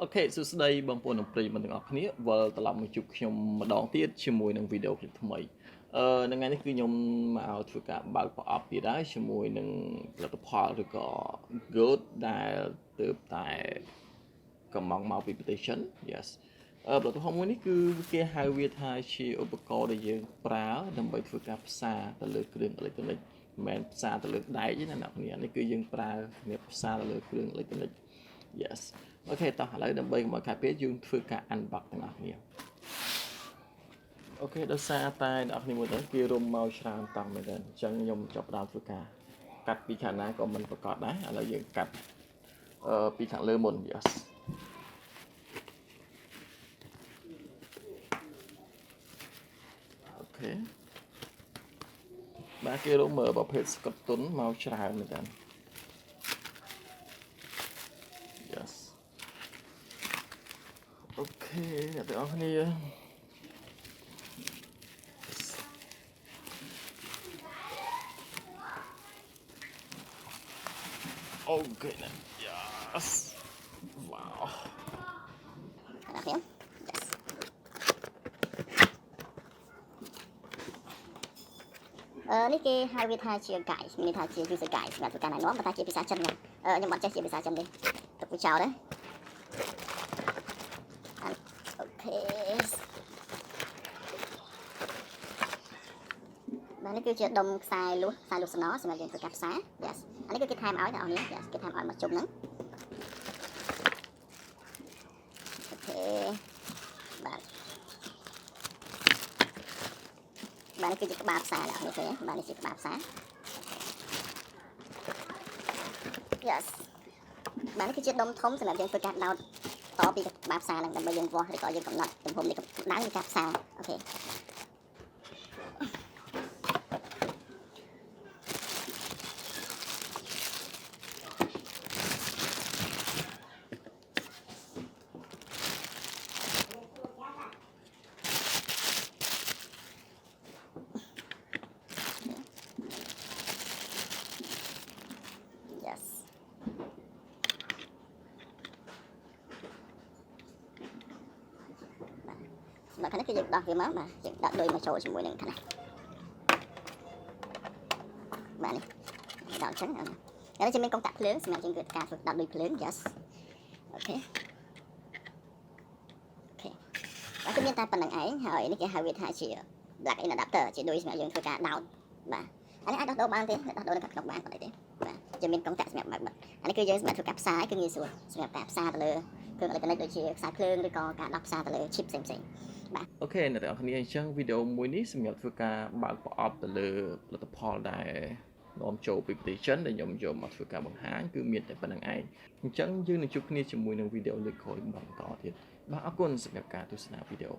អូខេសួស្តីបងប្អូននិងប្រិយមិត្តទាំងអស់គ្នាវិលត្រឡប់មកជួបខ្ញុំម្ដងទៀតជាមួយនឹងវីដេអូคลิปថ្មីថ្ងៃនេះគឺខ្ញុំមកឲ្យធ្វើការបើកប្រអប់ទៀតហើយជាមួយនឹងផលិតផលឬក៏ good ដែលទើបតែកំងមកពីប្រទេសចិន yes ផលិតផលមួយនេះគឺគេហៅវាថាជាឧបករណ៍ដែលយើងប្រើដើម្បីធ្វើការផ្សារទៅលើគ្រឿងអេឡិចត្រូនិកមិនមែនផ្សារទៅលើដែកទេណាអ្នកនាងនេះគឺយើងប្រើសម្រាប់ផ្សារទៅលើគ្រឿងអេឡិចត្រូនិក yes អូខេតោះឥឡូវដើម្បីកុំឲ្យខាតពេលយើងធ្វើការ unbox ទាំងអស់គ្នាអូខេដោយសារតែអ្នកនរគ្នាមើលទៅគេរុំមកច្រើនតង់មែនទេអញ្ចឹងខ្ញុំចាប់ផ្ដើមធ្វើការកាត់ពីខាងណាក៏មិនប្រកបដែរឥឡូវយើងកាត់ពីខាងលើមុន yes អូខេបាទគេរុំប្រភេទស្កុតទុនមកច្រើនមែនទេyes អូខេអ្នកទាំងអស់គ្នាOh goodness. Yes. Wow. នេះគេហៅវាថាជា guide មានថាជា user guide សម្រាប់ធ្វើការណែនាំប៉ុន្តែជាភាសាចិនខ្ញុំអត់ចេះជាភាសាចិនទេទុកវាចោលទេអូខេបាទនេះគឺជាដុំខ្សែលួសសំណសម្រាប់យើងធ្វើការផ្សារ yes អានេះគឺគេថែមឲ្យបងប្អូននេះ yes គេថែមឲ្យមកជុំហ្នឹងអូខេបាទនេះគឺជាក្បាលផ្សារបងប្អូនឃើញទេបាទនេះជាក្បាលផ្សារ yes បាទនេះគឺជាដុំធំសម្រាប់យើងធ្វើការដោតតពីក្បាលផ្សារហ្នឹងដើម្បីយើងវាស់ឬក៏យើងកំណត់ទំហំនៃកម្ដៅនៃការផ្សារអូខេបាទខាងនេះគឺយើងដោះវាមកបាទយើងដាក់ដូចមកចូលជាមួយនឹងខាងនេះបាទនេះដាក់អញ្ចឹងហើយនេះជាមានកុងតាក់ភ្លើងសម្រាប់យើងធ្វើការដាក់ដូចភ្លើង yes អូខេបាទគឺមានតែប៉ុណ្្នឹងឯងហើយនេះគេហៅវាថាជា black in adapter ជាដូចសម្រាប់យើងធ្វើការដោតបាទអានេះអាចដោះដូរបានទេដោះដូរនៅខាងក្នុងបានអត់ទេបាទជាមានកុងតាក់សម្រាប់បើកបិទអានេះគឺយើងសម្រាប់ធ្វើការផ្សាយគឺងាយស្រួលសម្រាប់ការផ្សារទៅលើគ្រឿងអេឡិចត្រូនិកដូចជាខ្សែភ្លើងឬក៏ការដោះផ្សារទៅលើ chip ផ្សេងៗបាទអូខេអ្នកទាំងអស់គ្នាអញ្ចឹងវីដេអូមួយនេះសម្រាប់ធ្វើការបើកប្រអប់ទៅលើផលិតផលដែលនាំចូលពីប្រទេសចិនដែលខ្ញុំយកមកធ្វើការបង្ហាញគឺមានតែប៉ុណ្្នឹងឯងអញ្ចឹងយើងនឹងជួបគ្នាជាមួយនឹងវីដេអូលើកក្រោយបន្តទៀតបាទអរគុណសម្រាប់ការទស្សនាវីដេអូ